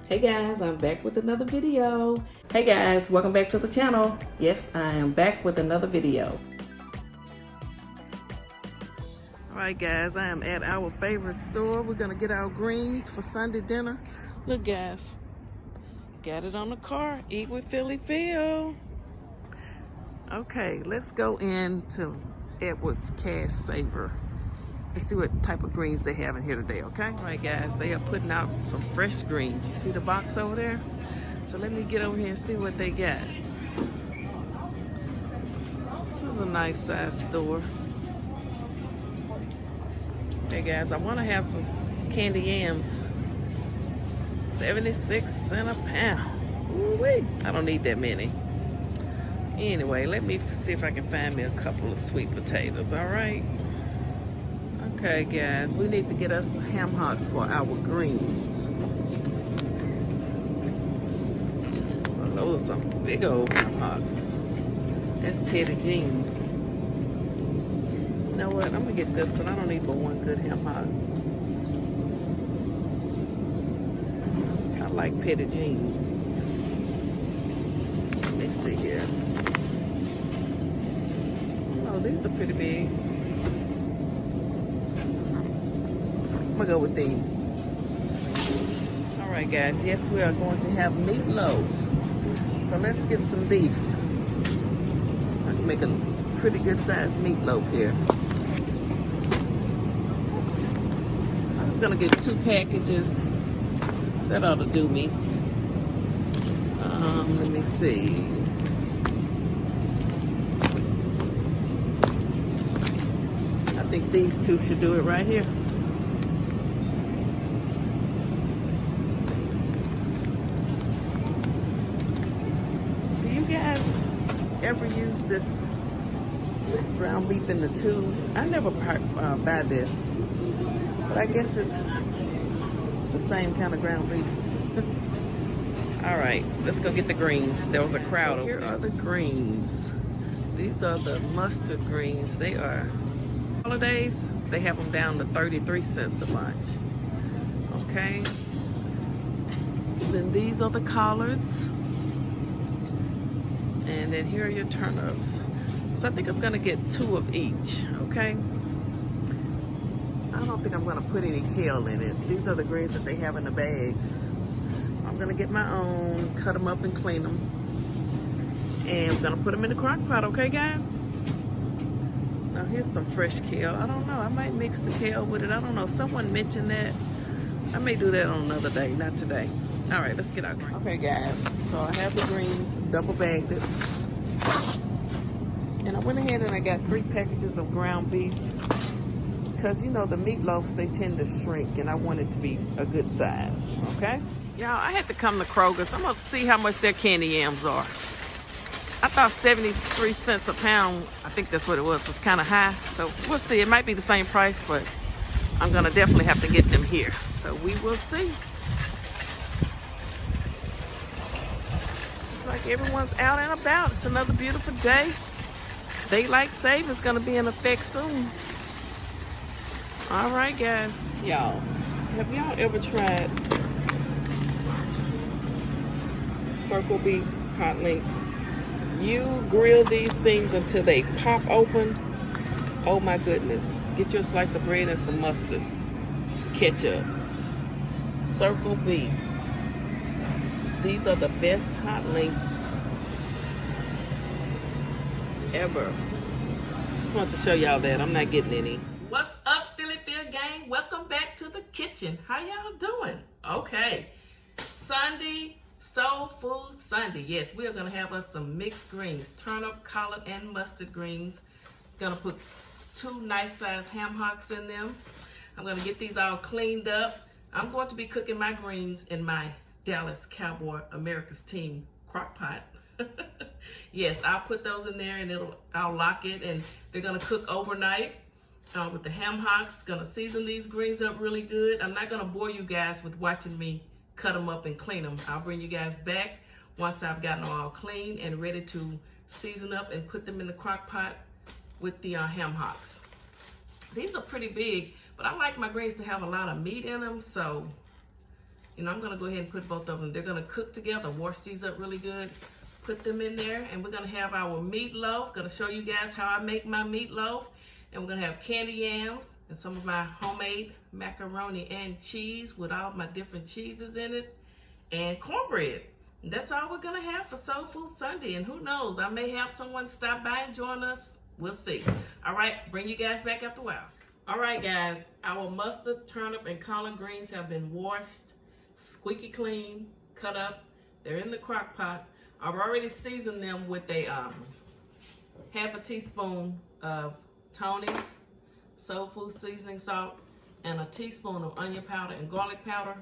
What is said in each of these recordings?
Hey guys, I'm back with another video. Hey guys, welcome back to the channel. Yes, I am back with another video. Alright guys, I am at our favorite store. We're gonna get our greens for Sunday dinner. Look guys, got it on the car. Eat with Philly Phil. Okay, let's go into Edwards Cash Saver and see what type of greens they have in here today, okay? All right, guys, they are putting out some fresh greens. You see the box over there? So let me get over here and see what they got. This is a nice size store. Hey guys, I want to have some Candied Yams. 76 cents a pound. Ooh-wee. I don't need that many. Anyway, let me see if I can find me a couple of sweet potatoes, all right? Okay, guys, we need to get us a ham hock for our greens. Well, those are some big old ham hocks. That's petty jean. You know what? I'm gonna get this one. I don't need but one good ham hock. I like petty jean. Let me see here. Oh, these are pretty big. I'm gonna go with these. All right, guys. Yes, we are going to have meatloaf. So let's get some beef. I can make a pretty good sized meatloaf here. I'm just gonna get 2 packages. That ought to do me. Let me see. I think these 2 should do it right here. Ever use this ground beef in the tube? I never buy this, but I guess it's the same kind of ground beef. All right, let's go get the greens. There was a crowd over there. Here are the greens. These are the mustard greens. They are holidays. They have them down to 33 cents a bunch. Okay. Then these are the collards. And then here are your turnips. So I think I'm gonna get 2 of each, okay? I don't think I'm gonna put any kale in it. These are the greens that they have in the bags. I'm gonna get my own, cut them up and clean them. And we're gonna put them in the crock pot, okay guys? Now here's some fresh kale. I don't know, I might mix the kale with it. I don't know, someone mentioned that. I may do that on another day, not today. All right, let's get our greens. Okay, guys, so I have the greens, double bagged it. And I went ahead and I got 3 packages of ground beef. Because, you know, the meatloafs, they tend to shrink, and I want it to be a good size, okay? Y'all, I had to come to Kroger's. I'm going to see how much their Candied Yams are. I thought 73 cents a pound, I think that's what it was kind of high. So we'll see. It might be the same price, but I'm going to definitely have to get them here. So we will see. Like everyone's out and about. It's another beautiful day. Daylight saving is going to be in effect soon. All right, guys. Y'all, have y'all ever tried Circle B hot links? You grill these things until they pop open. Oh my goodness. Get you a slice of bread and some mustard. Ketchup. Circle B. These are the best hot links ever. Just want to show y'all that. I'm not getting any. What's up, Philly Phil gang? Welcome back to the kitchen. How y'all doing? Okay. Sunday, Soul Food Sunday. Yes, we are going to have us some mixed greens. Turnip, collard, and mustard greens. Going to put 2 nice sized ham hocks in them. I'm going to get these all cleaned up. I'm going to be cooking my greens in my Dallas Cowboy America's Team crock pot. Yes, I'll put those in there and I'll lock it, and they're gonna cook overnight with the ham hocks. Gonna season these greens up really good. I'm not gonna bore you guys with watching me cut them up and clean them. I'll bring you guys back once I've gotten them all clean and ready to season up and put them in the crock pot with the ham hocks. These are pretty big, but I like my greens to have a lot of meat in them, so You know, I'm gonna go ahead and put both of them. They're gonna cook together, wash these up really good. Put them in there, and we're gonna have our meatloaf. Gonna show you guys how I make my meatloaf. And we're gonna have candy yams and some of my homemade macaroni and cheese with all my different cheeses in it, and cornbread. And that's all we're gonna have for Soul Food Sunday. And who knows, I may have someone stop by and join us. We'll see. All right, bring you guys back after a while. All right, guys, our mustard, turnip, and collard greens have been washed, squeaky clean, cut up. They're in the crock pot. I've already seasoned them with a half a teaspoon of Tony's soul food seasoning salt and a teaspoon of onion powder and garlic powder.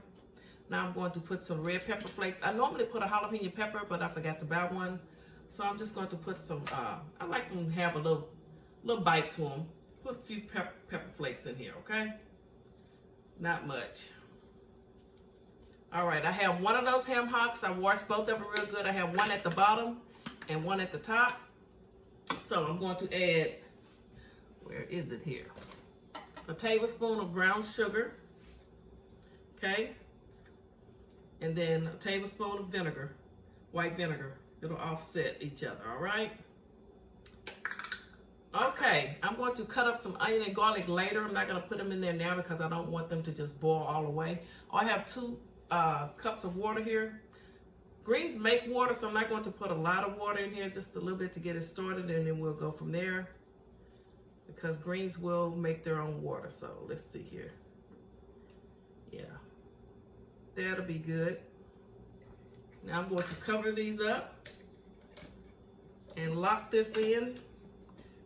Now I'm going to put some red pepper flakes. I normally put a jalapeno pepper, but I forgot to buy one. So I'm just going to put some, I like them to have a little bite to them. Put a few pepper flakes in here, okay? Not much. All right, I have one of those ham hocks. I washed both of them real good. I have one at the bottom and one at the top. So I'm going to add, where is it here? A tablespoon of brown sugar, okay? And then a tablespoon of vinegar, white vinegar. It'll offset each other, all right? Okay, I'm going to cut up some onion and garlic later. I'm not gonna put them in there now because I don't want them to just boil all the way. I have 2 cups of water here. Greens make water, so I'm not going to put a lot of water in here, just a little bit to get it started, and then we'll go from there because greens will make their own water. So let's see here. Yeah, that'll be good. Now I'm going to cover these up and lock this in.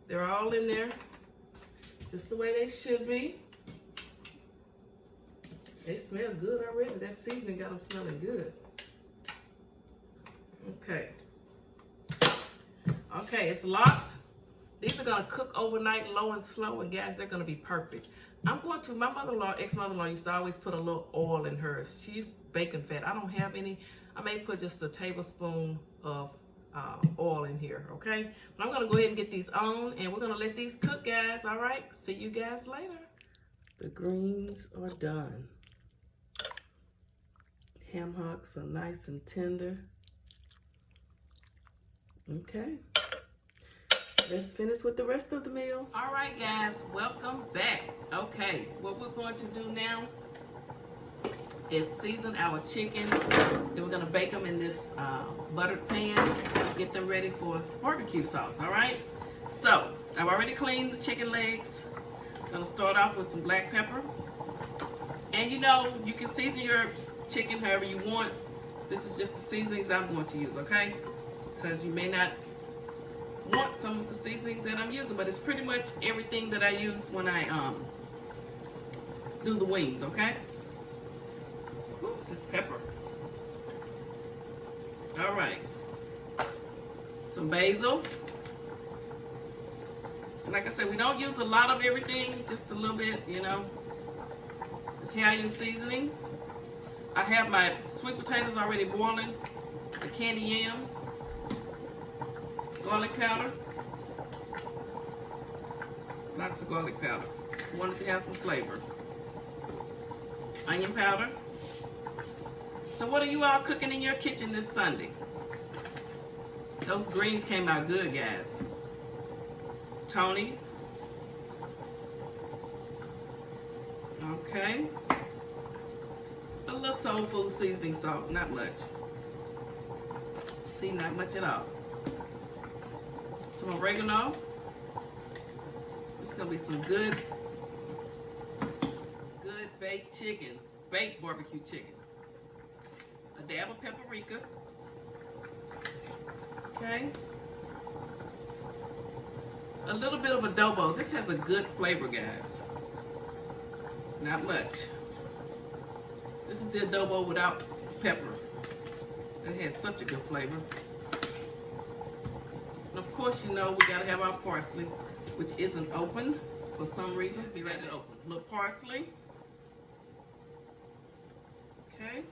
They're all in there, just the way they should be. They smell good already. That seasoning got them smelling good. Okay. Okay, it's locked. These are gonna cook overnight, low and slow, and guys, they're gonna be perfect. I'm going to, my mother-in-law, ex-mother-in-law used to always put a little oil in hers. She used bacon fat. I don't have any. I may put just a tablespoon of oil in here, okay? But I'm gonna go ahead and get these on, and we're gonna let these cook, guys, all right? See you guys later. The greens are done. Ham hocks are nice and tender. Okay. Let's finish with the rest of the meal. All right, guys, welcome back. Okay, what we're going to do now is season our chicken. Then we're gonna bake them in this buttered pan. Get them ready for barbecue sauce, all right? So, I've already cleaned the chicken legs. I'm gonna start off with some black pepper. And you know, you can season your chicken however you want. This is just the seasonings I'm going to use, okay? Because you may not want some of the seasonings that I'm using, but it's pretty much everything that I use when I do the wings, okay? Ooh, this pepper. All right. Some basil. Like I said, we don't use a lot of everything, just a little bit, you know. Italian seasoning. I have my sweet potatoes already boiling. The candy yams. Garlic powder. Lots of garlic powder. Wanted to have some flavor. Onion powder. So what are you all cooking in your kitchen this Sunday? Those greens came out good, guys. Tony's. Okay. A little soul food seasoning salt, not much. See, not much at all. Some oregano. This is gonna be some good baked chicken, baked barbecue chicken. A dab of paprika. Okay. A little bit of adobo. This has a good flavor, guys. Not much. This is the adobo without pepper. It has such a good flavor. And of course, you know, we gotta have our parsley, which isn't open for some reason. Be ready to open. A little parsley. Okay.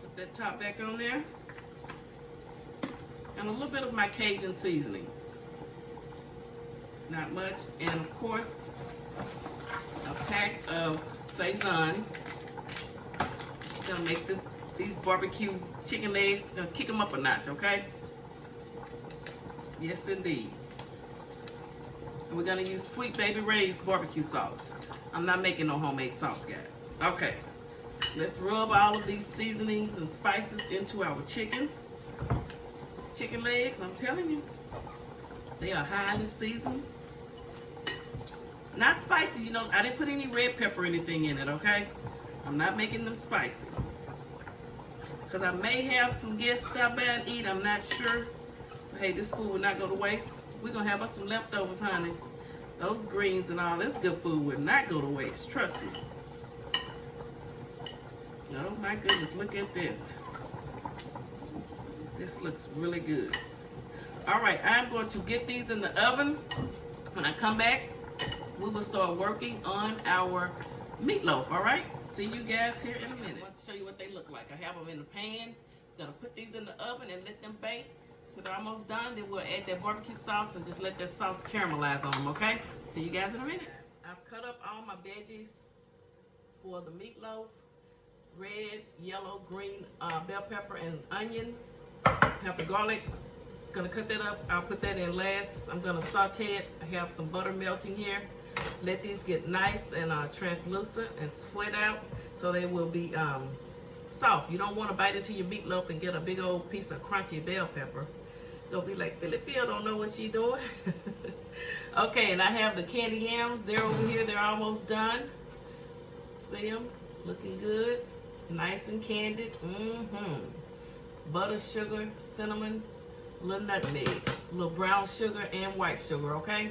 Put that top back on there. And a little bit of my Cajun seasoning. Not much. And of course, a pack of Saison Gonna make these barbecue chicken legs, gonna kick them up a notch, okay? Yes, indeed. And we're gonna use Sweet Baby Ray's barbecue sauce. I'm not making no homemade sauce, guys. Okay, let's rub all of these seasonings and spices into our chicken. Chicken legs, I'm telling you, they are highly seasoned. Not spicy, you know, I didn't put any red pepper or anything in it, okay? I'm not making them spicy. Because I may have some guests stop by and eat, I'm not sure. But hey, this food will not go to waste. We're going to have us some leftovers, honey. Those greens and all this good food will not go to waste, trust me. Oh my goodness, look at this. This looks really good. All right, I'm going to get these in the oven. When I come back, we will start working on our meatloaf, all right? See you guys here in a minute. I want to show you what they look like. I have them in the pan. Gonna put these in the oven and let them bake till they're almost done. Then we'll add that barbecue sauce and just let that sauce caramelize on them, okay? See you guys in a minute. I've cut up all my veggies for the meatloaf. Red, yellow, green, bell pepper, and onion. Have the garlic. Gonna cut that up. I'll put that in last. I'm gonna saute it. I have some butter melting here. Let these get nice and translucent and sweat out so they will be soft. You don't want to bite into your meatloaf and get a big old piece of crunchy bell pepper. Don't be like Phylly don't know what she's doing. Okay, and I have the candied yams. They're over here. They're almost done. See them? Looking good. Nice and candied. Butter, sugar, cinnamon, a little nutmeg, a little brown sugar and white sugar, okay?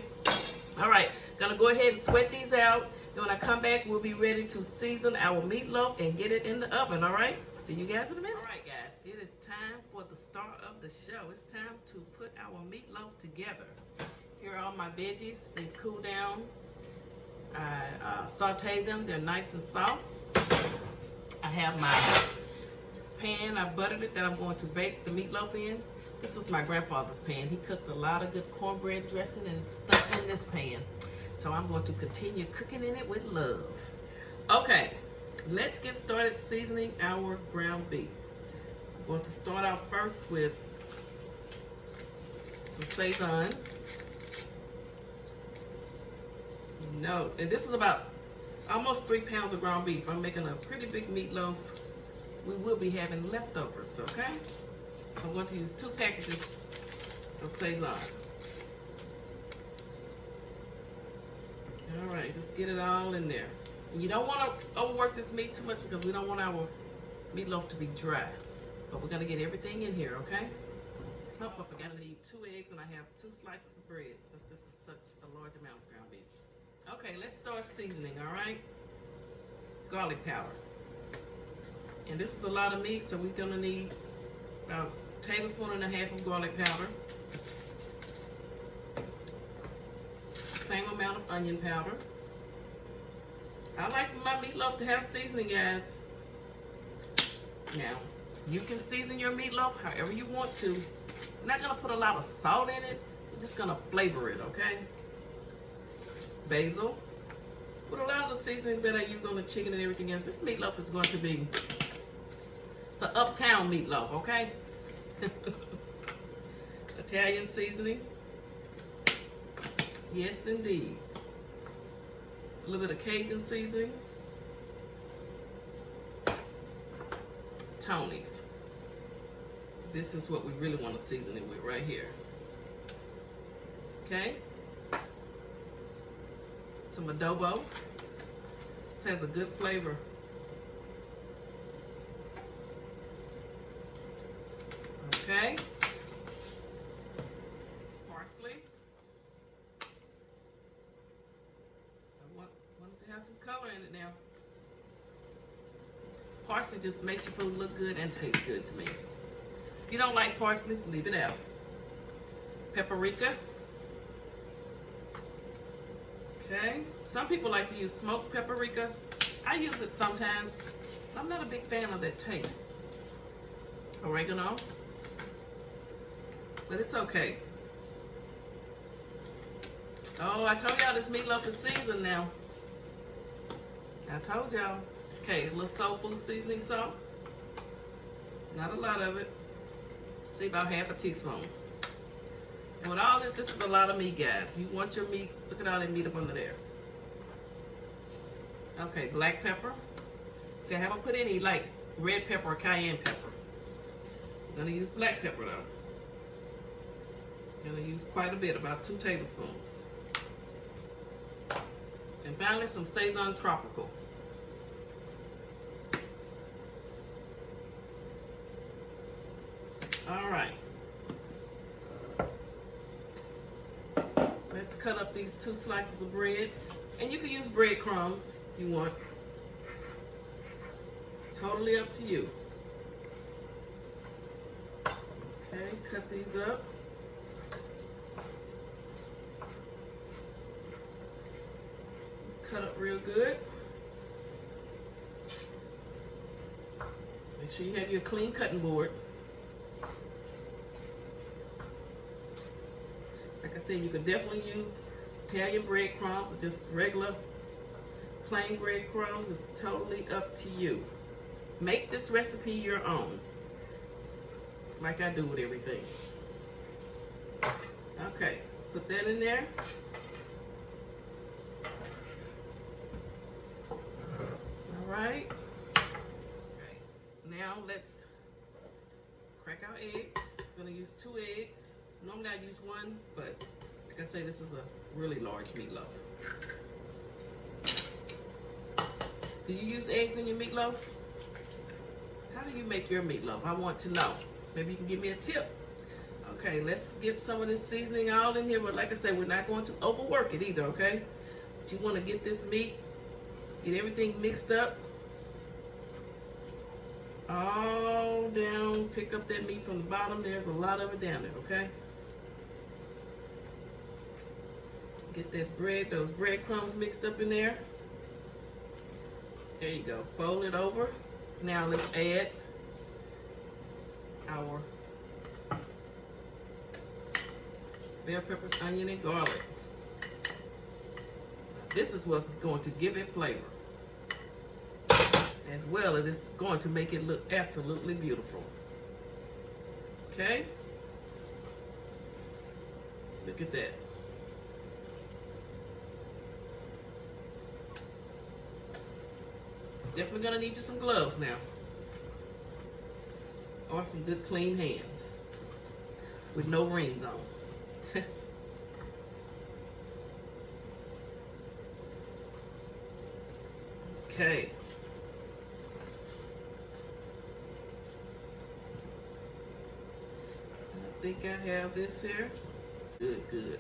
All right, gonna go ahead and sweat these out. Then when I come back, we'll be ready to season our meatloaf and get it in the oven, all right? See you guys in a minute. All right, guys, it is time for the start of the show. It's time to put our meatloaf together. Here are all my veggies. They've cooled down. I sauteed them. They're nice and soft. I have my pan. I buttered it that I'm going to bake the meatloaf in. This was my grandfather's pan. He cooked a lot of good cornbread dressing and stuff in this pan. So I'm going to continue cooking in it with love. Okay, let's get started seasoning our ground beef. I'm going to start out first with some sazon. And this is about almost 3 pounds of ground beef. I'm making a pretty big meatloaf. We will be having leftovers, okay? I'm going to use 2 packages of sazon. All right, just get it all in there. And you don't want to overwork this meat too much because we don't want our meatloaf to be dry. But we're gonna get everything in here, okay? Oh, I forgot to need 2 eggs and I have 2 slices of bread since this is such a large amount of ground beef. Okay, let's start seasoning, all right? Garlic powder. And this is a lot of meat, so we're gonna need about 1.5 tablespoons of garlic powder. Same amount of onion powder. I like my meatloaf to have seasoning, guys. Now, you can season your meatloaf however you want to. I'm not gonna put a lot of salt in it. I'm just gonna flavor it, okay? Basil. With a lot of the seasonings that I use on the chicken and everything else, this meatloaf is going to be, it's an uptown meatloaf, okay? Italian seasoning. Yes, indeed. A little bit of Cajun seasoning. Tony's. This is what we really want to season it with right here. Okay? Some adobo. This has a good flavor. Okay? Parsley. I wanted to have some color in it now. Parsley just makes your food look good and taste good to me. If you don't like parsley, leave it out. Paprika. Okay. Some people like to use smoked paprika. I use it sometimes. I'm not a big fan of that taste. Oregano. But it's okay. Oh, I told y'all this meatloaf is seasoned now. I told y'all. Okay, a little soul food seasoning salt. Not a lot of it. Say about half a teaspoon. And with all this is a lot of meat, guys. You want your meat, look at all that meat up under there. Okay, black pepper. See, I haven't put any like red pepper or cayenne pepper. I'm gonna use black pepper though. I'm gonna use quite a bit, about 2 tablespoons. And finally, some Sazon Tropical. All right. Let's cut up these 2 slices of bread. And you can use breadcrumbs if you want. Totally up to you. Okay, cut these up. Cut up real good. Make sure you have your clean cutting board. Like I said, you could definitely use Italian breadcrumbs or just regular plain breadcrumbs. It's totally up to you. Make this recipe your own, like I do with everything. Okay, let's put that in there. All right. Now let's crack our eggs. I'm gonna use 2 eggs. Normally I use 1, but like I say, this is a really large meatloaf. Do you use eggs in your meatloaf? How do you make your meatloaf? I want to know. Maybe you can give me a tip. Okay, let's get some of this seasoning all in here, but like I said, we're not going to overwork it either, okay? But you want to get this meat, get everything mixed up. All down, pick up that meat from the bottom. There's a lot of it down there, okay? Get that bread, those breadcrumbs mixed up in there. There you go, fold it over. Now let's add our bell peppers, onion, and garlic. This is what's going to give it flavor, as well as it's going to make it look absolutely beautiful. Okay? Look at that. Definitely gonna need you some gloves now. Or some good clean hands with no rings on. Okay. I think I have this here. Good, good.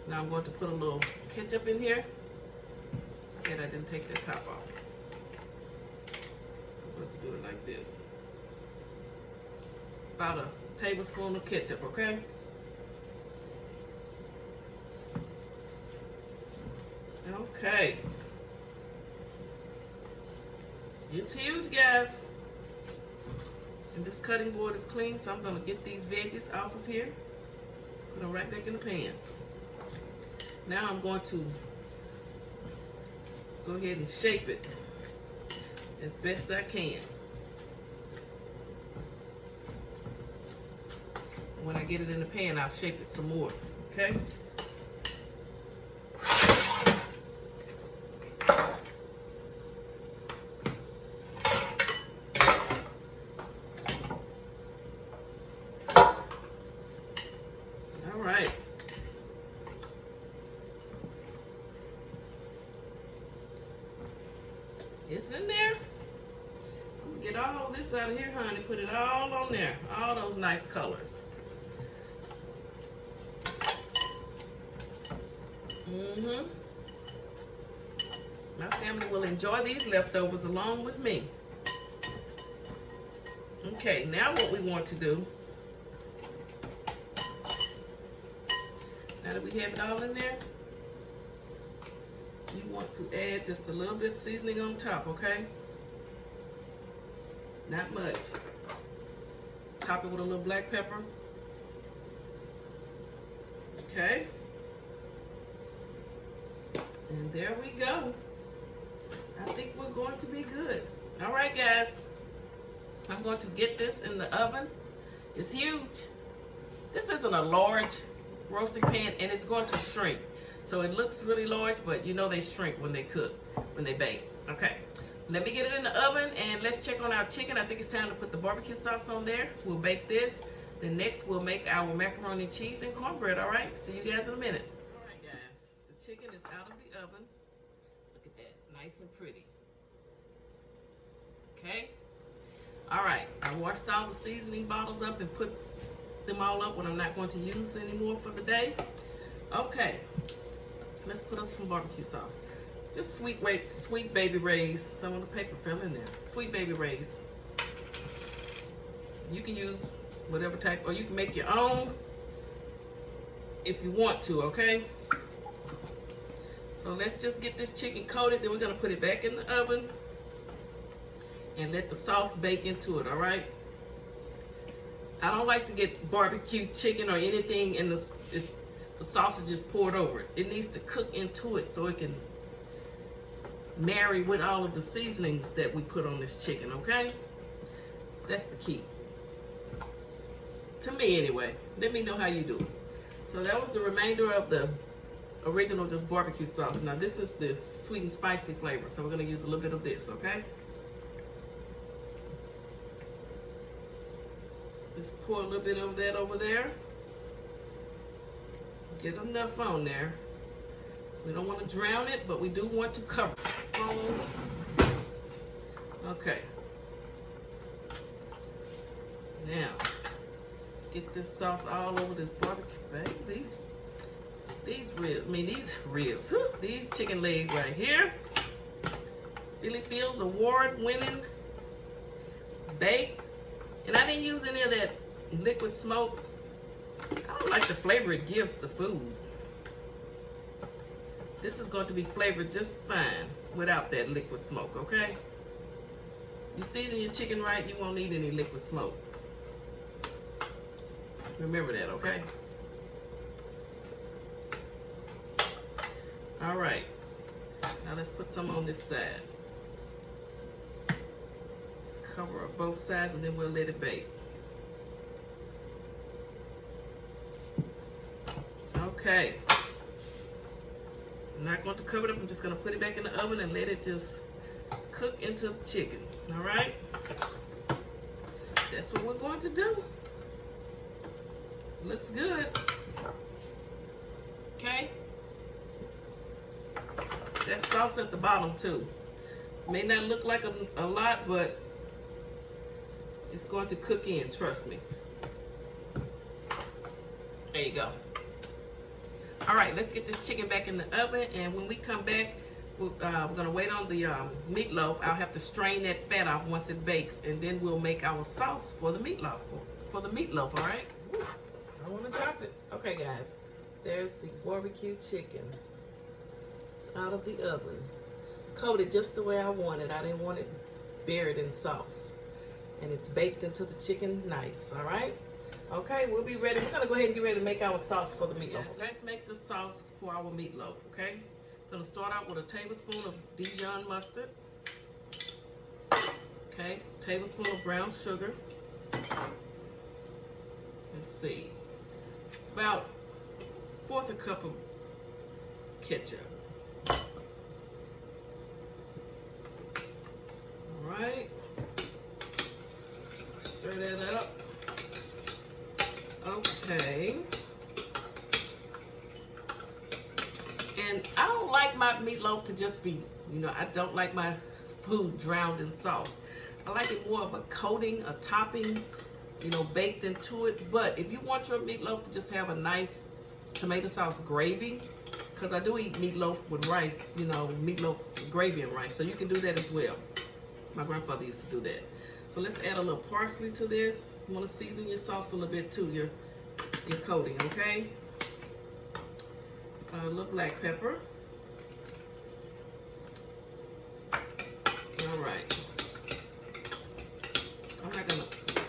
Now I'm going to put a little ketchup in here. And I didn't take the top off. I'm going to do it like this. About a tablespoon of ketchup, okay? Okay. It's huge, guys. And this cutting board is clean, so I'm going to get these veggies off of here. Put them right back in the pan. Now I'm going to go ahead and shape it as best I can. When I get it in the pan, I'll shape it some more, okay? All right. It's in there. I'm gonna get all this out of here, honey. Put it all on there. All those nice colors. My family will enjoy these leftovers along with me. Okay, now what we want to do, now that we have it all in there, you want to add just a little bit of seasoning on top, okay? Not much. Top it with a little black pepper. Okay. And there we go. I think we're going to be good. All right, guys. I'm going to get this in the oven. It's huge. This isn't a large roasting pan, and it's going to shrink. So it looks really large, but you know they shrink when they cook, when they bake. Okay, let me get it in the oven, and let's check on our chicken. I think it's time to put the barbecue sauce on there. We'll bake this. Then next we'll make our macaroni and cheese and cornbread, all right? See you guys in a minute. All right, guys, the chicken is out of the oven. Look at that, nice and pretty. Okay. All right, I washed all the seasoning bottles up and put them all up when I'm not going to use anymore for the day. Okay, let's put us some barbecue sauce. Just sweet baby Ray's. Some of the paper fell in there. Sweet baby Ray's. You can use whatever type, or you can make your own if you want to, okay? So let's just get this chicken coated, then we're gonna put it back in the oven and let the sauce bake into it, all right? I don't like to get barbecue chicken or anything and the sauce is just poured over it. It needs to cook into it so it can marry with all of the seasonings that we put on this chicken, okay? That's the key. To me anyway. Let me know how you do it. So that was the remainder of the original just barbecue sauce. Now this is the sweet and spicy flavor, so we're gonna use a little bit of this, okay? Just pour a little bit of that over there. Get enough on there. We don't want to drown it, but we do want to cover it. Okay. Now, get this sauce all over this barbecue. Babe, these chicken legs right here. Phyl's award-winning, baked. And I didn't use any of that liquid smoke. I don't like the flavor it gives the food. This is going to be flavored just fine without that liquid smoke, okay? You season your chicken right, you won't need any liquid smoke. Remember that, okay? All right. Now let's put some on this side. Cover up both sides and then we'll let it bake. Okay. I'm not going to cover it up. I'm just going to put it back in the oven and let it just cook into the chicken. All right? That's what we're going to do. Looks good. Okay? That sauce at the bottom too. May not look like a lot, but it's going to cook in, trust me. There you go. All right, let's get this chicken back in the oven, and when we come back, we're gonna wait on the meatloaf. I'll have to strain that fat off once it bakes, and then we'll make our sauce for the meatloaf. All right? Woo, I don't wanna drop it. Okay, guys, there's the barbecue chicken. It's out of the oven. Coated just the way I want it. I didn't want it buried in sauce. And it's baked into the chicken nice, all right? Okay, we'll be ready. We're gonna go ahead and get ready to make our sauce for the meatloaf. Yes, let's make the sauce for our meatloaf, okay? I'm gonna start out with a tablespoon of Dijon mustard. Okay, tablespoon of brown sugar. Let's see, about 1/4 cup of ketchup. All right, stir that up. Okay. And I don't like my meatloaf to just be, I don't like my food drowned in sauce. I like it more of a coating, a topping, baked into it. But if you want your meatloaf to just have a nice tomato sauce gravy, because I do eat meatloaf with rice, meatloaf with gravy and rice. So you can do that as well. My grandfather used to do that. So let's add a little parsley to this. You want to season your sauce a little bit too, your coating, okay? A little black pepper. All right.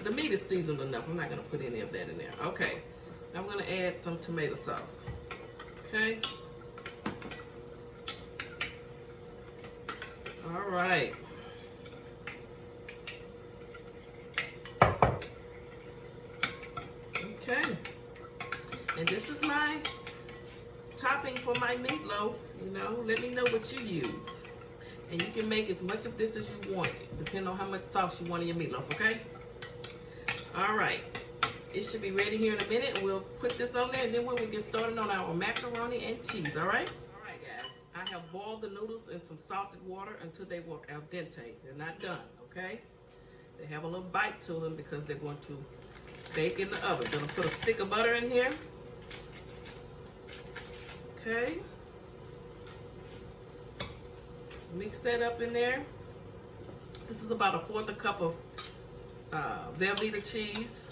The meat is seasoned enough. I'm not gonna put any of that in there. Okay. I'm gonna add some tomato sauce. Okay. All right. And this is my topping for my meatloaf. You know, let me know what you use. And you can make as much of this as you want, depending on how much sauce you want in your meatloaf, okay? All right. It should be ready here in a minute. We'll put this on there, and then we'll get started on our macaroni and cheese, all right? All right, guys. I have boiled the noodles in some salted water until they were al dente. They're not done, okay? They have a little bite to them because they're going to bake in the oven. Gonna put a stick of butter in here. Okay. Mix that up in there. This is about 1/4 cup of Velveeta cheese.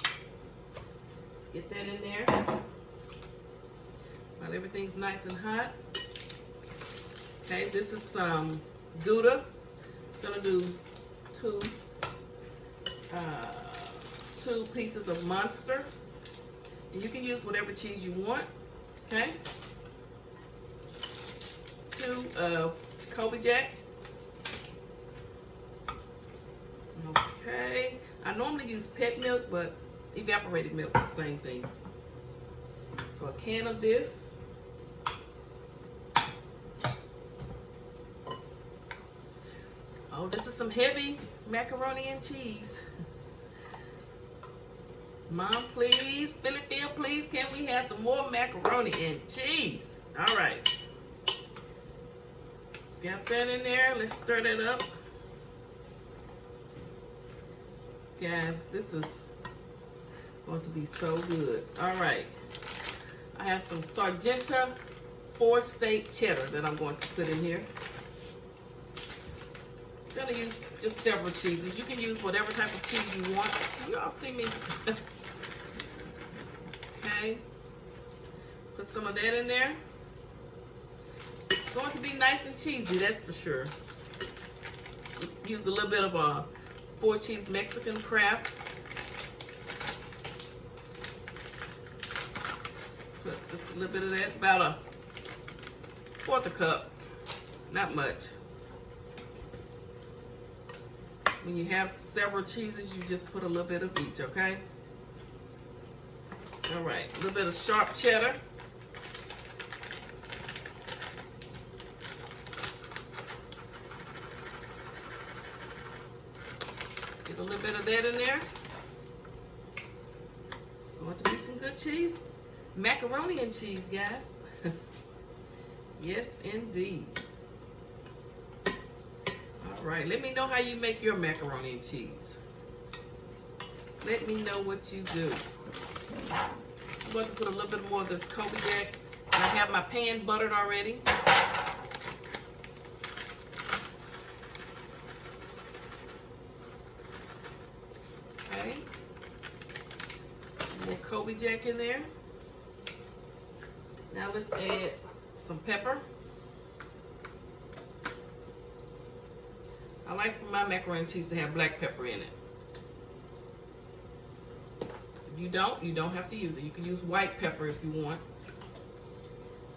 Get that in there. While everything's nice and hot. Okay, this is some Gouda. Gonna do two pieces of Monster. And you can use whatever cheese you want. Okay. 2 Kobe Jack. Okay. I normally use pet milk, but evaporated milk is the same thing. So a can of this. Oh, this is some heavy macaroni and cheese. Mom, please. Phylly, please, can we have some more macaroni and cheese? All right. Got that in there. Let's stir that up. Guys, this is going to be so good. All right. I have some Sargento 4-state cheddar that I'm going to put in here. I'm going to use just several cheeses. You can use whatever type of cheese you want. You all see me. Okay. Put some of that in there. It's going to be nice and cheesy, that's for sure. Use a little bit of a 4-cheese Mexican Kraft. Put just a little bit of that, about 1/4 cup, not much. When you have several cheeses, you just put a little bit of each, okay? All right, a little bit of sharp cheddar. Get a little bit of that in there. It's going to be some good cheese. Macaroni and cheese, guys. Yes, indeed. All right, let me know how you make your macaroni and cheese. Let me know what you do. I'm going to put a little bit more of this Kobe Jack. And I have my pan buttered already. Okay. More Kobe Jack in there. Now let's add some pepper. I like for my macaroni and cheese to have black pepper in it. If you don't have to use it. You can use white pepper if you want.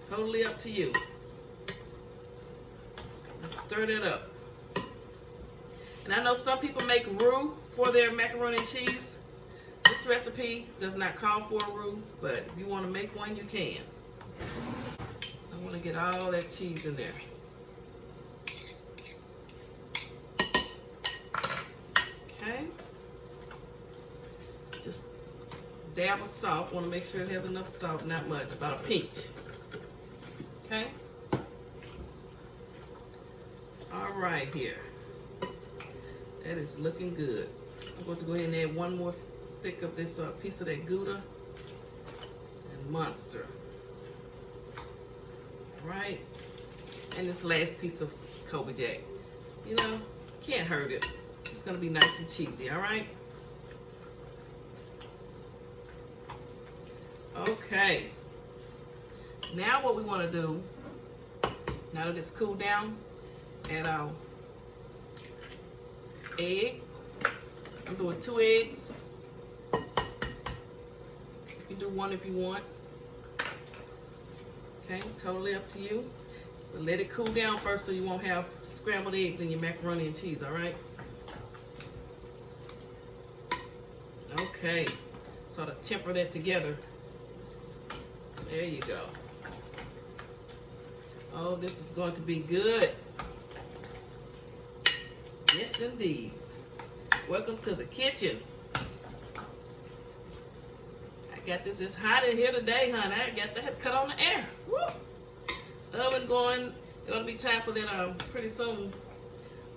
Totally up to you. Let's stir that up. And I know some people make roux for their macaroni and cheese. This recipe does not call for a roux, but if you want to make one, you can. I want to get all that cheese in there. Okay. Just dab of salt. Want to make sure it has enough salt, not much, about a pinch. Okay. All right here. That is looking good. I'm going to go ahead and add one more stick of this piece of that Gouda and Monster. All right. And this last piece of Kobe Jack. You know, can't hurt it. It's going to be nice and cheesy, all right? Okay. Now what we want to do, now that it's cooled down, add our egg. I'm doing 2 eggs. You can do 1 if you want. Okay, totally up to you. But let it cool down first so you won't have scrambled eggs in your macaroni and cheese, all right? Okay, so to temper that together, There you go. Oh, this is going to be good. Yes, indeed. Welcome to the kitchen. I got this. It's hot in here today, honey. I got that cut on the air. Woo! Oven going. It'll be time for that. Pretty soon.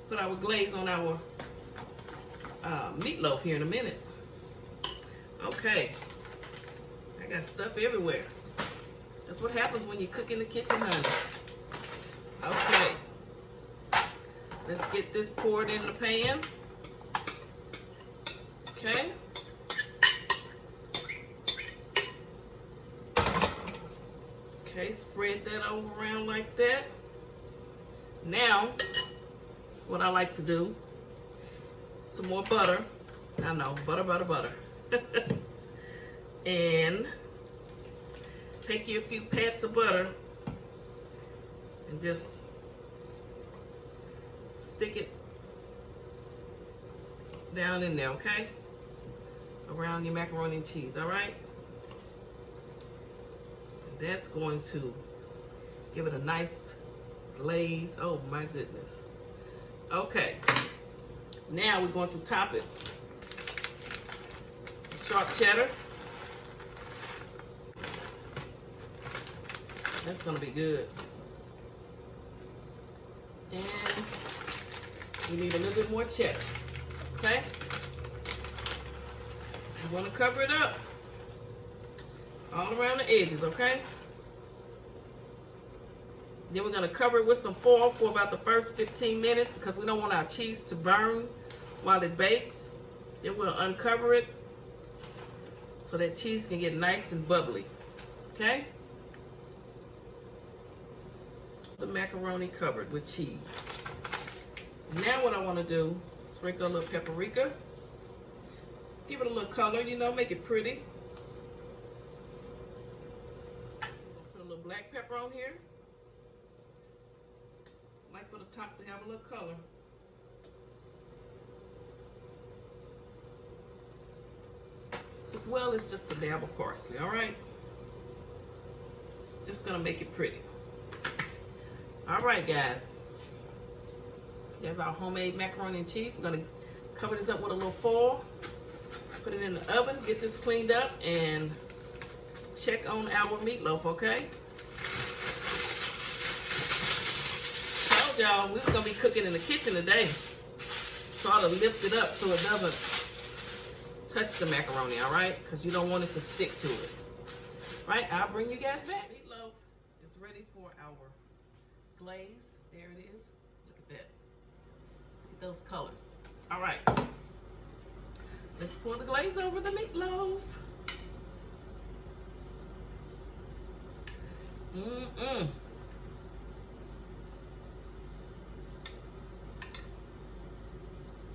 Put our glaze on our meatloaf here in a minute. Okay. I got stuff everywhere. That's what happens when you cook in the kitchen, honey. Okay. Let's get this poured in the pan. Okay. Okay, spread that over around like that. Now, what I like to do, some more butter. I know, butter. And take you a few pats of butter and just stick it down in there, okay? Around your macaroni and cheese, all right? That's going to give it a nice glaze. Oh my goodness. Okay, now we're going to top it. Some sharp cheddar. That's gonna be good. And we need a little bit more cheddar, okay? You wanna cover it up all around the edges, okay? Then we're gonna cover it with some foil for about the first 15 minutes because we don't want our cheese to burn while it bakes. Then we'll uncover it so that cheese can get nice and bubbly, okay? The macaroni covered with cheese. Now what I want to do, sprinkle a little paprika. Give it a little color, you know, make it pretty. Put a little black pepper on here. I like for the top to have a little color. As well as just a dab of parsley, all right? It's just gonna make it pretty. All right, guys. There's our homemade macaroni and cheese. We're gonna cover this up with a little foil, put it in the oven, get this cleaned up, and check on our meatloaf, okay? Told y'all we were gonna be cooking in the kitchen today. So I ought to lift it up so it doesn't touch the macaroni, all right? Because you don't want it to stick to it. Right, I'll bring you guys back. Meatloaf is ready for our glaze. There it is. Look at that. Look at those colors. All right. Let's pour the glaze over the meatloaf.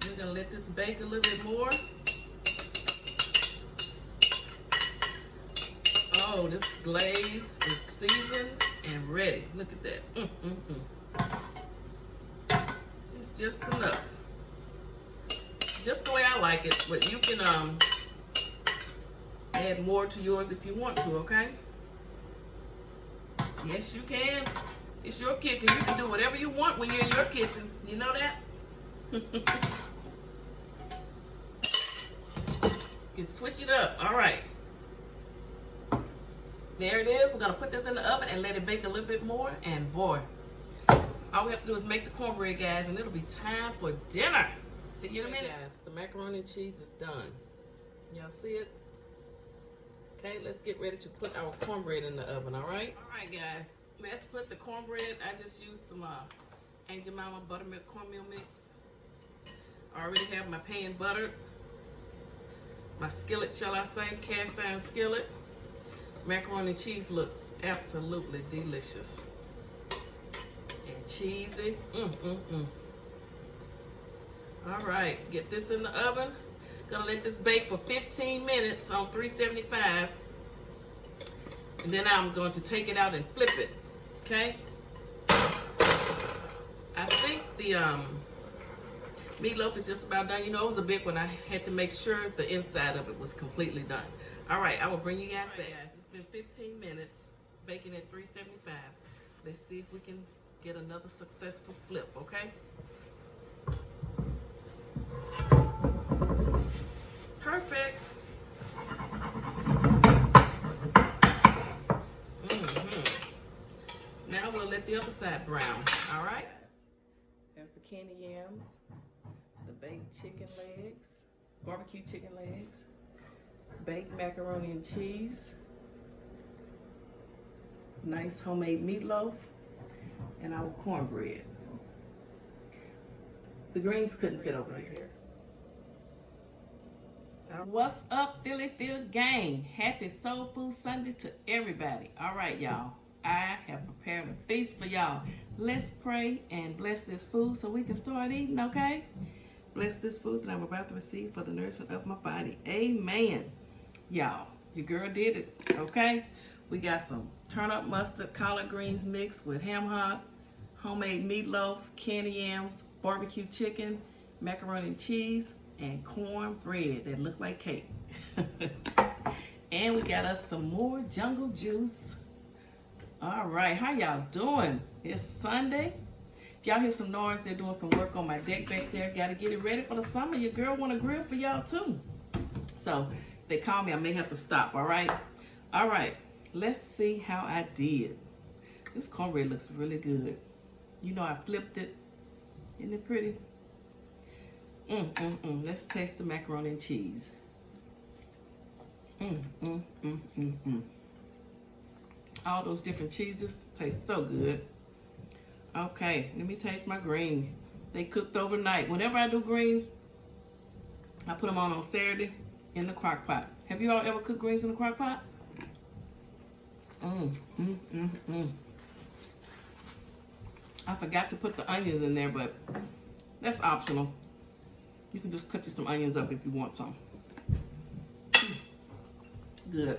We're gonna let this bake a little bit more. Oh, this glaze is seasoned and ready. Look at that. It's just enough. Just the way I like it, but you can add more to yours if you want to, okay? Yes, you can. It's your kitchen. You can do whatever you want when you're in your kitchen. You know that? You can switch it up. All right. There it is. We're going to put this in the oven and let it bake a little bit more. And boy, all we have to do is make the cornbread, guys, and it'll be time for dinner. See you in a minute. Guys, the macaroni and cheese is done. Y'all see it? Okay, let's get ready to put our cornbread in the oven, all right? All right, guys, let's put the cornbread. I just used some Angel Mama buttermilk cornmeal mix. I already have my pan buttered. My skillet, shall I say, cast iron skillet. Macaroni and cheese looks absolutely delicious. And cheesy. All right, get this in the oven. Gonna let this bake for 15 minutes on 375. And then I'm going to take it out and flip it, okay? I think the meatloaf is just about done. You know, it was a big one. I had to make sure the inside of it was completely done. All right, I will bring you guys back. Guys, it's been 15 minutes. baking at 375. Let's see if we can get another successful flip, okay? Perfect. Now we'll let the other side brown, all right? There's the candied yams, the baked chicken legs, barbecue chicken legs, baked macaroni and cheese, nice homemade meatloaf, and our cornbread. The greens couldn't fit over here. What's up, Philly Phyl gang? Happy Soul Food Sunday to everybody. All right, y'all. I have prepared a feast for y'all. Let's pray and bless this food so we can start eating, okay? Bless this food that I'm about to receive for the nourishment of my body. Amen. Y'all, your girl did it, okay? We got some turnip mustard, collard greens mixed with ham hock, homemade meatloaf, candied yams, barbecue chicken, macaroni and cheese, and cornbread that look like cake. And we got us some more jungle juice. All right, how y'all doing? It's Sunday. If y'all hear some noise, they're doing some work on my deck back there. Got to get it ready for the summer. Your girl want to grill for y'all too. So if they call me, I may have to stop, all right? All right, let's see how I did. This cornbread looks really good. You know I flipped it. Isn't it pretty? Let's taste the macaroni and cheese. All those different cheeses taste so good. Okay, let me taste my greens. They cooked overnight. Whenever I do greens, I put them on Saturday in the crock pot. Have you all ever cooked greens in the crock pot? I forgot to put the onions in there, but that's optional. You can just cut you some onions up if you want some. Good.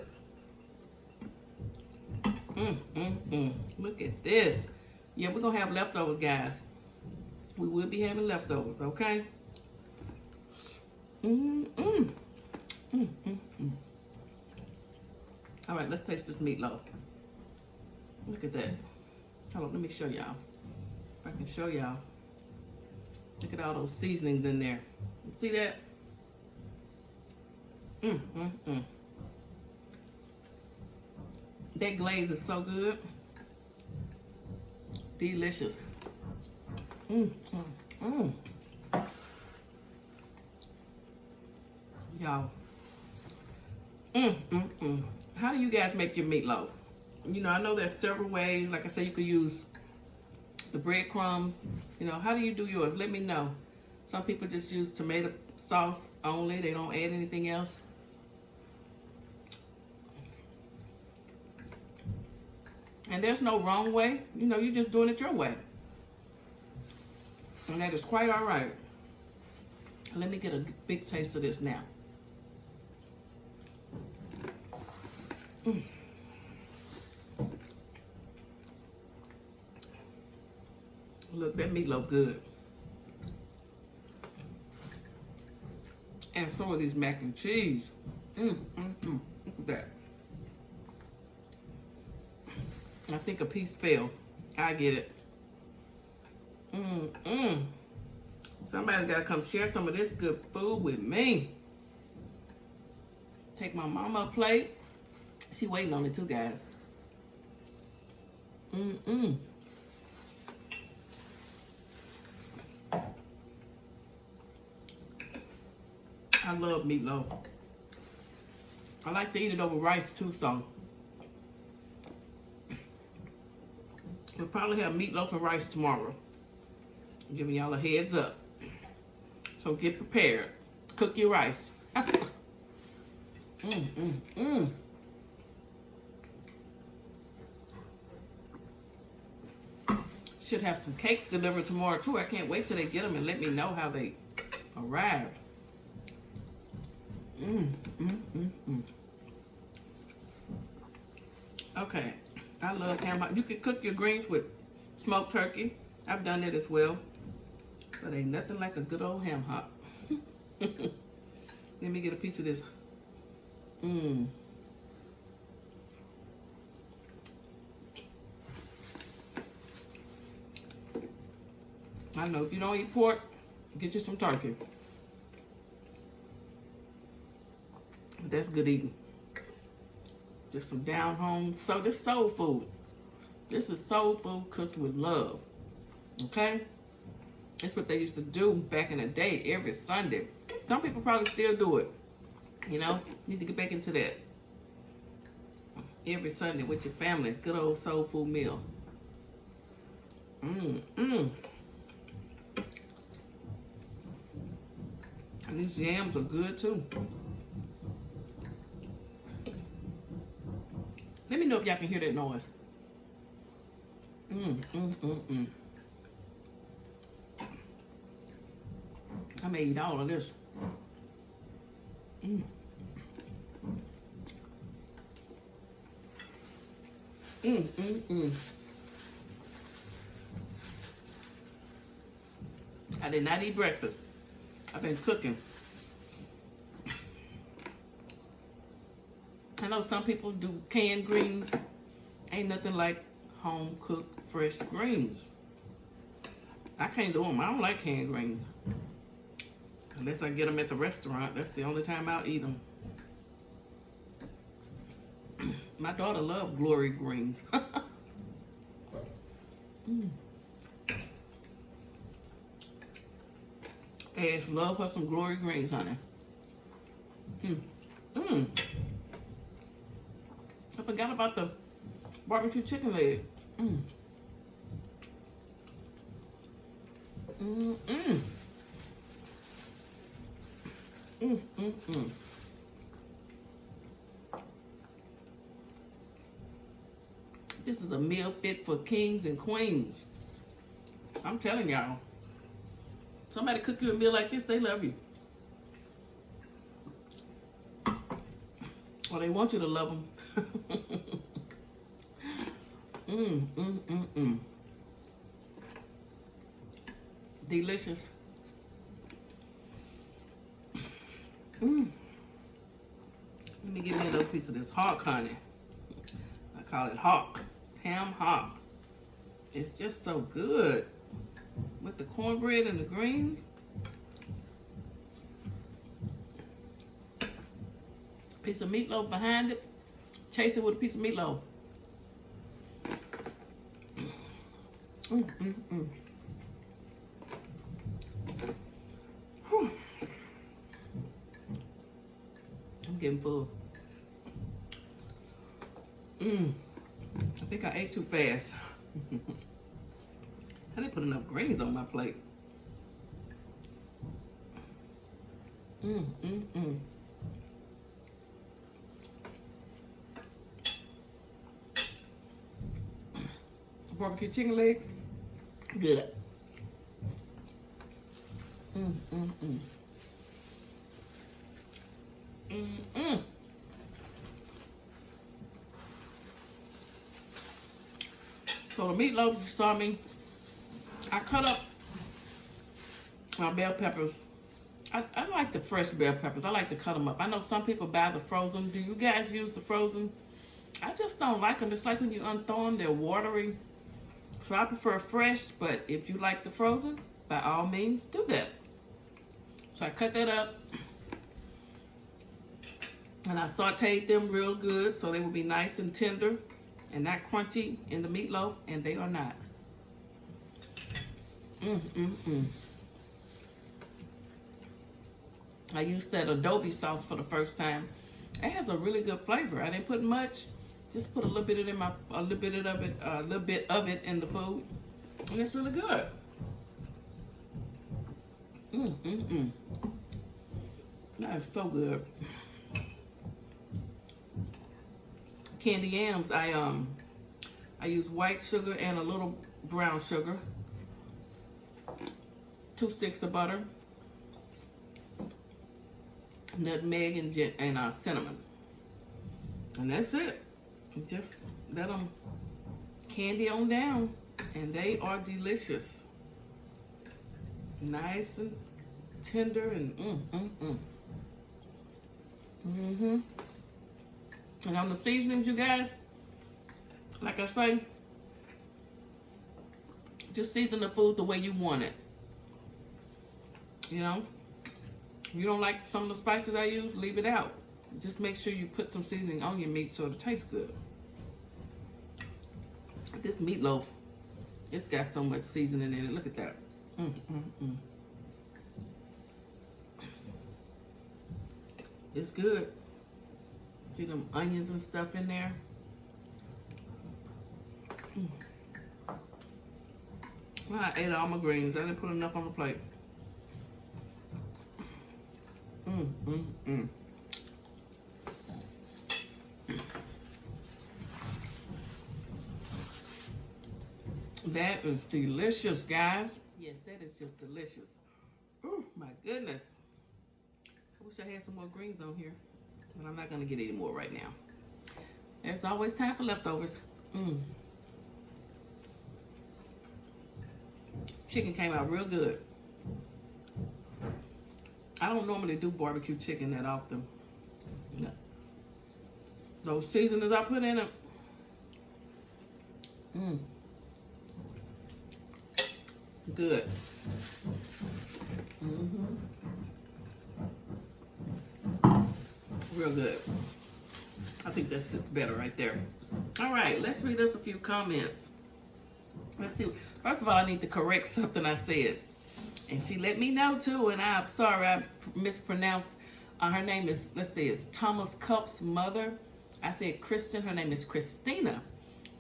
Look at this. Yeah, we're gonna have leftovers, guys. We will be having leftovers, okay? All right, let's taste this meatloaf. Look at that. Hold on, let me show y'all. If I can show y'all. Look at all those seasonings in there. You see that? That glaze is so good. Delicious. Y'all. How do you guys make your meatloaf? You know, I know there's several ways. Like I said, you could use the breadcrumbs. You know, how do you do yours? Let me know. Some people just use tomato sauce only. They don't add anything else. And there's no wrong way. You know, you're just doing it your way. And that is quite all right. Let me get a big taste of this now. Look, that meatloaf good. And so are these mac and cheese. Look at that. I think a piece fell. I get it. Somebody's got to come share some of this good food with me. Take my mama a plate. She waiting on it too, guys. I love meatloaf. I like to eat it over rice too, so we'll probably have meatloaf and rice tomorrow. I'm giving y'all a heads up. So get prepared. Cook your rice. Should have some cakes delivered tomorrow too. I can't wait till they get them and let me know how they arrive. Okay, I love ham hock. You can cook your greens with smoked turkey. I've done it as well. But ain't nothing like a good old ham hock. Let me get a piece of this. I know if you don't eat pork, get you some turkey. But that's good eating. Just some down home. So this soul food. This is soul food cooked with love. Okay? That's what they used to do back in the day, every Sunday. Some people probably still do it. You know, need to get back into that. Every Sunday with your family. Good old soul food meal. And these yams are good too. Let me know if y'all can hear that noise. I may eat all of this. I did not eat breakfast. I've been cooking. I know some people do canned greens. Ain't nothing like home cooked fresh greens. I can't do them. I don't like canned greens. Unless I get them at the restaurant. That's the only time I'll eat them. My daughter loves glory greens. Ash love her some glory greens, honey. I forgot about the barbecue chicken leg. This is a meal fit for kings and queens. I'm telling y'all. Somebody cook you a meal like this, they love you. Or they want you to love them. Delicious. Let me give me another piece of this hawk, honey. I call it hawk. Ham hock. It's just so good with the cornbread and the greens. Piece of meatloaf behind it. Chase it with a piece of meatloaf. Whew. I'm getting full. I think I ate too fast. I didn't put enough greens on my plate. Barbecue chicken legs, good. So the meatloaf, you saw me, I cut up my bell peppers. I like the fresh bell peppers. I like to cut them up. I know some people buy the frozen. Do you guys use the frozen? I just don't like them. It's like when you unthaw them, they're watery. So I prefer fresh, but if you like the frozen, by all means, do that. So I cut that up. And I sauteed them real good so they will be nice and tender and not crunchy in the meatloaf, and they are not. I used that adobe sauce for the first time. It has a really good flavor. I didn't put much. Just put a little bit of it, a little bit of it in the food, and it's really good. That is so good. Candied yams, I use white sugar and a little brown sugar, 2 sticks of butter, nutmeg and cinnamon, and that's it. Just let them candy on down, and they are delicious, nice and tender, and And on the seasonings, you guys, like I say, just season the food the way you want it. You know, if you don't like some of the spices I use, leave it out. Just make sure you put some seasoning on your meat so it tastes good. This meatloaf, it's got so much seasoning in it. Look at that. It's good. See them onions and stuff in there. Well, I ate all my greens. I didn't put enough on the plate. That is delicious, guys. Yes, that is just delicious. Oh, my goodness. I wish I had some more greens on here, but I'm not going to get any more right now. There's always time for leftovers. Chicken came out real good. I don't normally do barbecue chicken that often. No. Those seasonings I put in it. Good. Real good. I think that sits better right there. All right, let's read us a few comments. Let's see. First of all, I need to correct something I said. And she let me know too, and I'm sorry I mispronounced. Her name is, let's see, it's Thomas Cup's mother. I said Christian. Her name is Christina.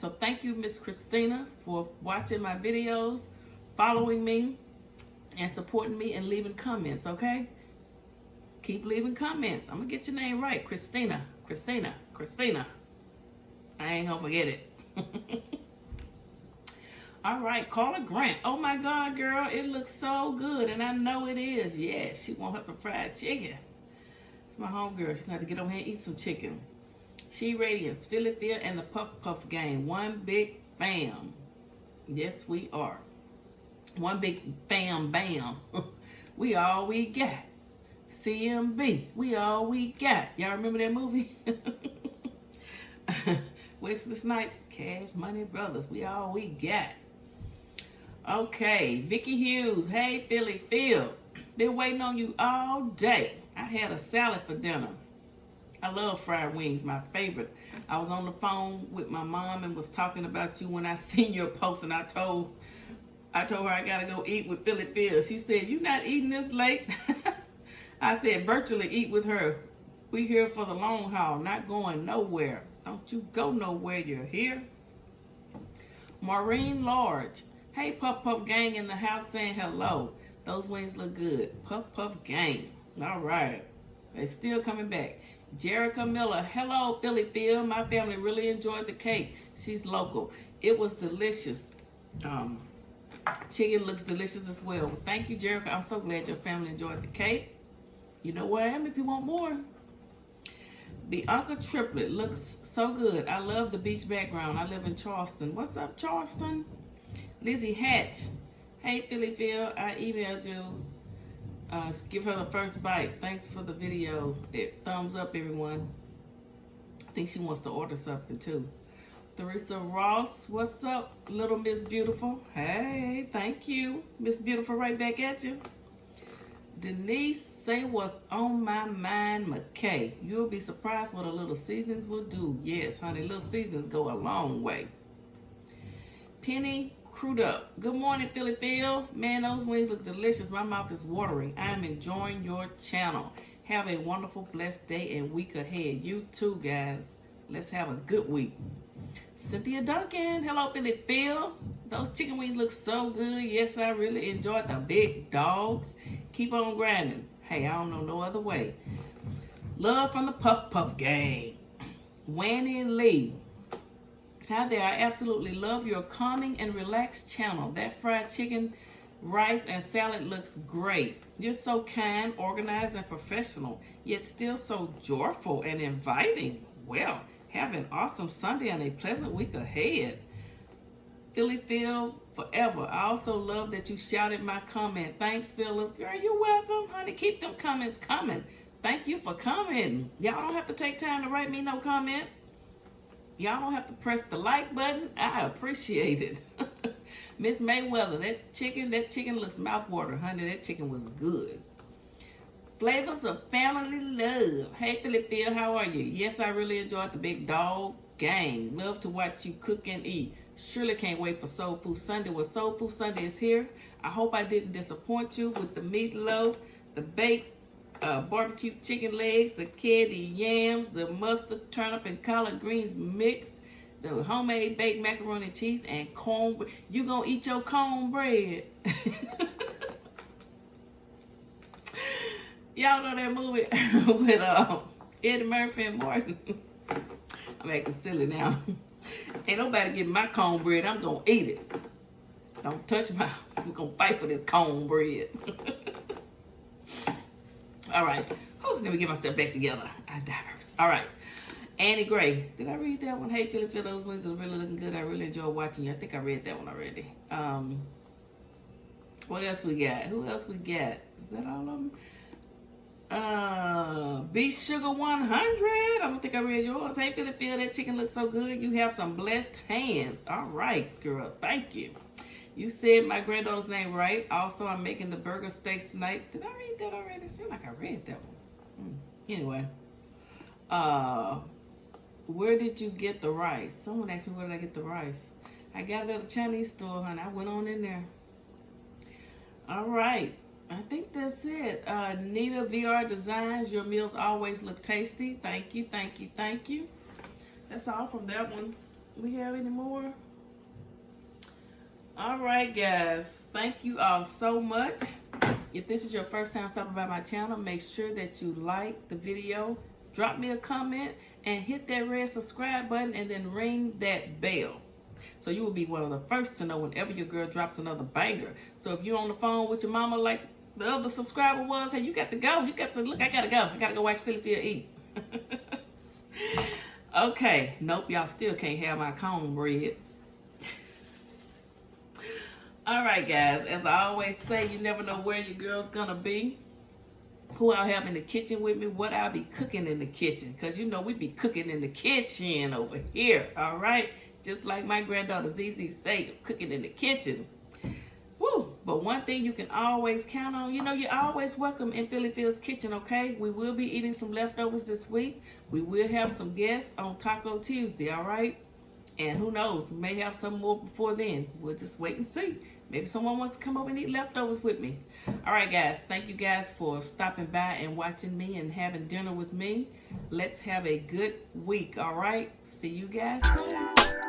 So thank you, Miss Christina, for watching my videos, following me, and supporting me and leaving comments, okay? Keep leaving comments. I'm going to get your name right. Christina. Christina. Christina. I ain't going to forget it. All right, Carla Grant. Oh, my God, girl. It looks so good, and I know it is. Yes, she wants her some fried chicken. It's my homegirl. She's going to have to get on here and eat some chicken. She Radiance, Phylly, Phyl, and the Puff Puff Gang. One big fam. Yes, we are. One big fam bam. We all we got. CMB. We all we got. Y'all remember that movie? Wesley Snipes, Cash Money Brothers. We all we got. Okay, Vicky Hughes. Hey, Phylly, Phyl. Been waiting on you all day. I had a salad for dinner. I love fried wings, my favorite. I was on the phone with my mom and was talking about you when I seen your post, and I told her I gotta go eat with Phylly Phyl. She said, "You not eating this late?" I said, "Virtually eat with her. We here for the long haul, not going nowhere. Don't you go nowhere, you're here." Maureen Large. Hey, Puff Puff Gang in the house saying hello. Those wings look good. Puff Puff Gang. All right. They're still coming back. Jerica Miller. Hello, Phylly Phyl. My family really enjoyed the cake. She's local. It was delicious. Chicken looks delicious as well. Thank you, Jerica. I'm so glad your family enjoyed the cake. You know where I am if you want more. Bianca Triplet looks so good. I love the beach background. I live in Charleston. What's up, Charleston? Lizzie Hatch. Hey, Phylly Phyl. I emailed you. Give her the first bite. Thanks for the video. Thumbs up, everyone. I think she wants to order something too. Theresa Ross, what's up, little Miss Beautiful? Hey, thank you. Miss Beautiful, right back at you. Denise, say what's on my mind, McKay. You'll be surprised what a little seasonings will do. Yes, honey, little seasonings go a long way. Penny Crudup. Good morning, Phylly Phyl. Man, those wings look delicious. My mouth is watering. I am enjoying your channel. Have a wonderful, blessed day and week ahead. You too, guys. Let's have a good week. Cynthia Duncan. Hello, Phylly Phyl. Those chicken wings look so good. Yes, I really enjoyed the big dogs. Keep on grinding. Hey, I don't know no other way. Love from the Puff Puff Gang. Wanny Lee. Hi there. I absolutely love your calming and relaxed channel. That fried chicken, rice, and salad looks great. You're so kind, organized, and professional, yet still so joyful and inviting. Well, have an awesome Sunday and a pleasant week ahead. Phylly Phyl forever. I also love that you shouted my comment. Thanks, Phyllis. Girl, you're welcome, honey. Keep them comments coming. Thank you for coming. Y'all don't have to take time to write me no comment. Y'all don't have to press the like button. I appreciate it. Miss Mayweather, that chicken looks mouthwater, honey. That chicken was good. Flavors of family love. Hey, Phylly, how are you? Yes, I really enjoyed the big dog gang. Love to watch you cook and eat. Surely can't wait for Soul Food Sunday. Well, Soul Food Sunday is here. I hope I didn't disappoint you with the meatloaf, the baked barbecue chicken legs, the candied yams, the mustard, turnip, and collard greens mix, the homemade baked macaroni and cheese, and cornbread. You gonna eat your cornbread? Y'all know that movie with Eddie Murphy and Martin? I'm acting silly now. Ain't nobody getting my cornbread. I'm gonna eat it. Don't touch my. We're gonna fight for this cornbread. All right. Whew, let me get myself back together. I diverse. All right. Annie Gray. Did I read that one? Hey, Phylly, those wings are really looking good. I really enjoy watching you. I think I read that one already. What else we got? Who else we got? Is that all of them? Beef Sugar 100. I don't think I read yours. Hey, Phylly, that chicken looks so good. You have some blessed hands. All right, girl. Thank you. You said my granddaughter's name right. Also, I'm making the burger steaks tonight. Did I read that already? It seemed like I read that one. Anyway. Where did you get the rice? Someone asked me where did I get the rice. I got it at a Chinese store, honey. I went on in there. All right. I think that's it. Nita VR Designs. Your meals always look tasty. Thank you, thank you, thank you. That's all from that one. We have any more? All right, guys. Thank you all so much. If this is your first time stopping by my channel, make sure that you like the video, drop me a comment, and hit that red subscribe button, and then ring that bell. So you will be one of the first to know whenever your girl drops another banger. So if you're on the phone with your mama like the other subscriber was, hey, you got to go. You got to look, I got to go. I got to go watch Phylly eat. Okay. Nope, y'all still can't have my cornbread. All right, guys. As I always say, you never know where your girl's going to be, who I'll have in the kitchen with me, what I'll be cooking in the kitchen. Because, you know, we be cooking in the kitchen over here, all right? Just like my granddaughter ZZ say, cooking in the kitchen. Woo! But one thing you can always count on, you know, you're always welcome in Phylly's kitchen, okay? We will be eating some leftovers this week. We will have some guests on Taco Tuesday, all right? And who knows, we may have some more before then. We'll just wait and see. Maybe someone wants to come over and eat leftovers with me. All right, guys. Thank you guys for stopping by and watching me and having dinner with me. Let's have a good week, all right? See you guys soon.